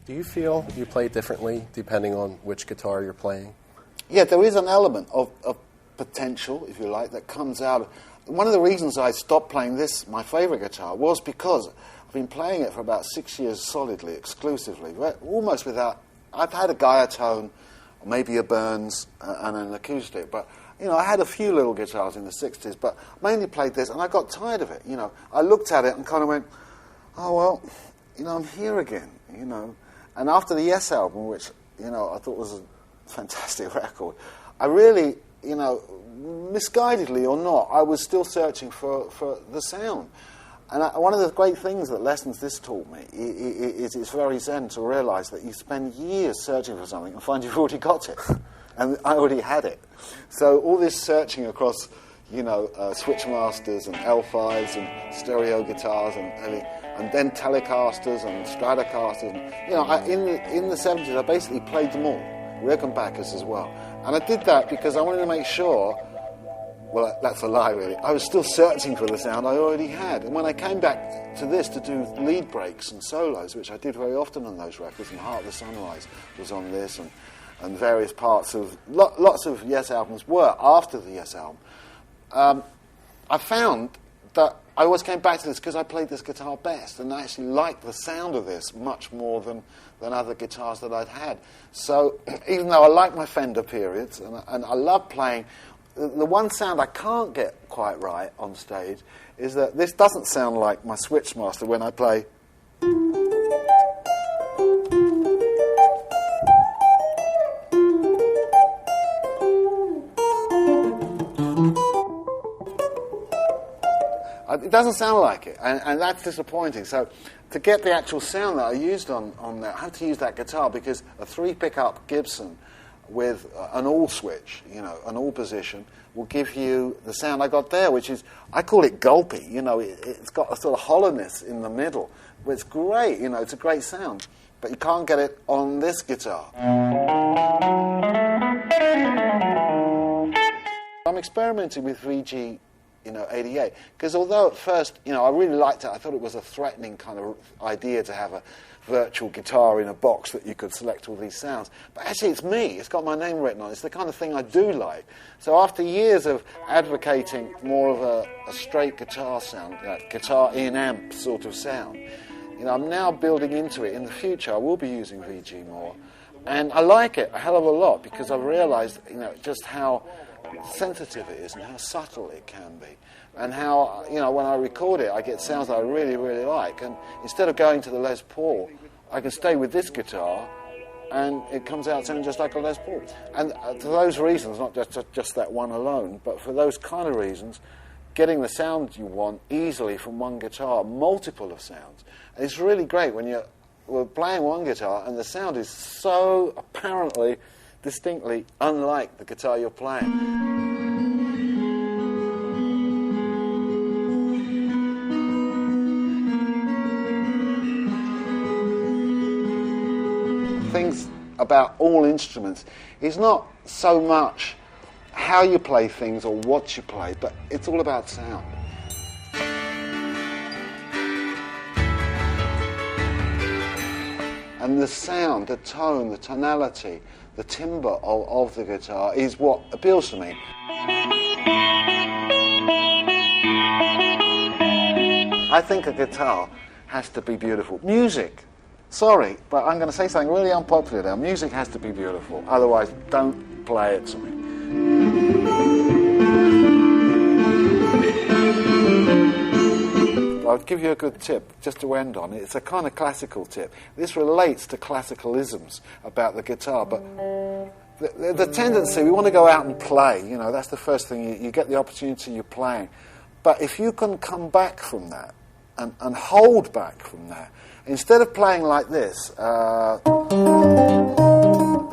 Do you feel you play differently depending on which guitar you're playing? Yeah, there is an element of potential, if you like, that comes out. One of the reasons I stopped playing this, my favourite guitar, was because I've been playing it for about 6 years solidly, exclusively, almost without... I've had a Gaia tone, maybe a Burns, and an acoustic, but, you know, I had a few little guitars in the 60s, but mainly played this, and I got tired of it, you know. I looked at it and kind of went, oh, well, you know, I'm here again, you know. And after the Yes album, which, you know, I thought was a fantastic record, I really, you know, misguidedly or not, I was still searching for the sound. And one of the great things that lessons this taught me is it's very zen to realise that you spend years searching for something and find you've already got it. And I already had it. So all this searching across, you know, Switchmasters and L5s and stereo guitars and then Telecasters and Stratocasters. And, you know, in the 70s, I basically played them all, Rickenbackers as well. And I did that because I wanted to make sure, well, that's a lie, really. I was still searching for the sound I already had. And when I came back to this to do lead breaks and solos, which I did very often on those records, and Heart of the Sunrise was on this, and various parts of... Lots of Yes albums were after the Yes album. I found that I always came back to this because I played this guitar best, and I actually liked the sound of this much more than other guitars that I'd had. So even though I like my Fender periods, and I love playing, the one sound I can't get quite right on stage is that this doesn't sound like my Switchmaster when I play. It doesn't sound like it, and that's disappointing. So to get the actual sound that I used on that, I had to use that guitar because a 3-pickup Gibson with an all switch, you know, an all position, will give you the sound I got there, which is, I call it gulpy, you know, it's got a sort of hollowness in the middle. But it's great, you know, it's a great sound, but you can't get it on this guitar. I'm experimenting with VG, you know, 88, because although at first, you know, I really liked it, I thought it was a threatening kind of idea to have a virtual guitar in a box that you could select all these sounds. But actually it's me, it's got my name written on it, it's the kind of thing I do like. So after years of advocating more of a straight guitar sound, guitar in amp sort of sound, you know, I'm now building into it. In the future I will be using VG more. And I like it a hell of a lot because I've realised, you know, just how sensitive it is and how subtle it can be, and how, you know, when I record it I get sounds that I really, really like, and instead of going to the Les Paul I can stay with this guitar and it comes out sounding just like a Les Paul. And for those reasons, not just that one alone, but for those kind of reasons, getting the sound you want easily from one guitar, multiple of sounds. And it's really great when we're playing one guitar and the sound is so apparently distinctly unlike the guitar you're playing. Things about all instruments is not so much how you play things or what you play, but it's all about sound. And the sound, the tone, the tonality, the timbre of the guitar is what appeals to me. I think a guitar has to be beautiful. Music, sorry, but I'm going to say something really unpopular now. Music has to be beautiful, otherwise don't play it to me. I'll give you a good tip, just to end on. It's a kind of classical tip. This relates to classicalisms about the guitar, but the tendency, we want to go out and play, you know, that's the first thing, you get the opportunity, you're playing. But if you can come back from that, and hold back from that, instead of playing like this, but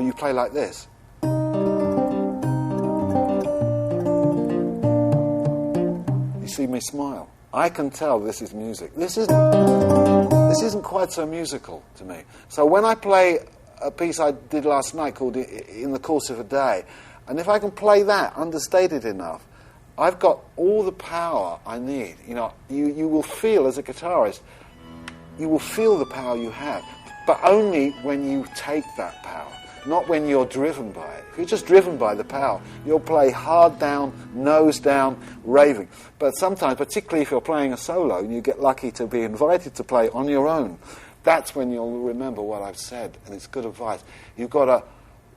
you play like this. You see me smile. I can tell this is music. This isn't quite so musical to me. So when I play a piece I did last night called In the Course of a Day, and if I can play that understated enough, I've got all the power I need. You know, you will feel as a guitarist, you will feel the power you have. but only when you take that power, not when you're driven by it. If you're just driven by the power, you'll play hard down, nose down, raving. But sometimes, particularly if you're playing a solo and you get lucky to be invited to play on your own, that's when you'll remember what I've said, and it's good advice. You've got to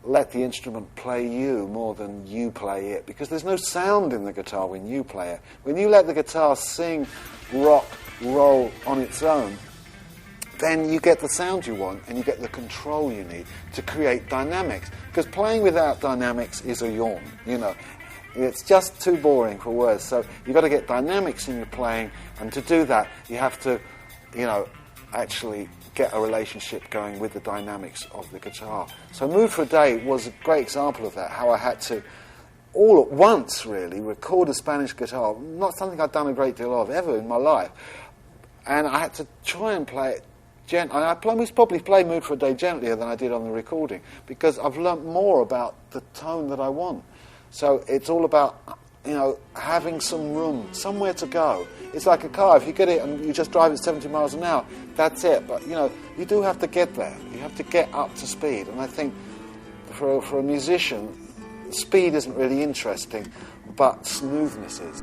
let the instrument play you more than you play it, because there's no sound in the guitar when you play it. When you let the guitar sing, rock, roll on its own, then you get the sound you want and you get the control you need to create dynamics. Because playing without dynamics is a yawn, you know. It's just too boring for words. So you've got to get dynamics in your playing, and to do that, you have to, you know, actually get a relationship going with the dynamics of the guitar. So Mood for a Day was a great example of that, how I had to, all at once really, record a Spanish guitar, not something I'd done a great deal of ever in my life, and I had to try and play it gently. I probably play Mood for a Day gentlier than I did on the recording, because I've learnt more about the tone that I want. So it's all about, you know, having some room, somewhere to go. It's like a car. If you get it and you just drive at 70 miles an hour, that's it. But, you know, you do have to get there. You have to get up to speed. And I think for a musician, speed isn't really interesting, but smoothness is.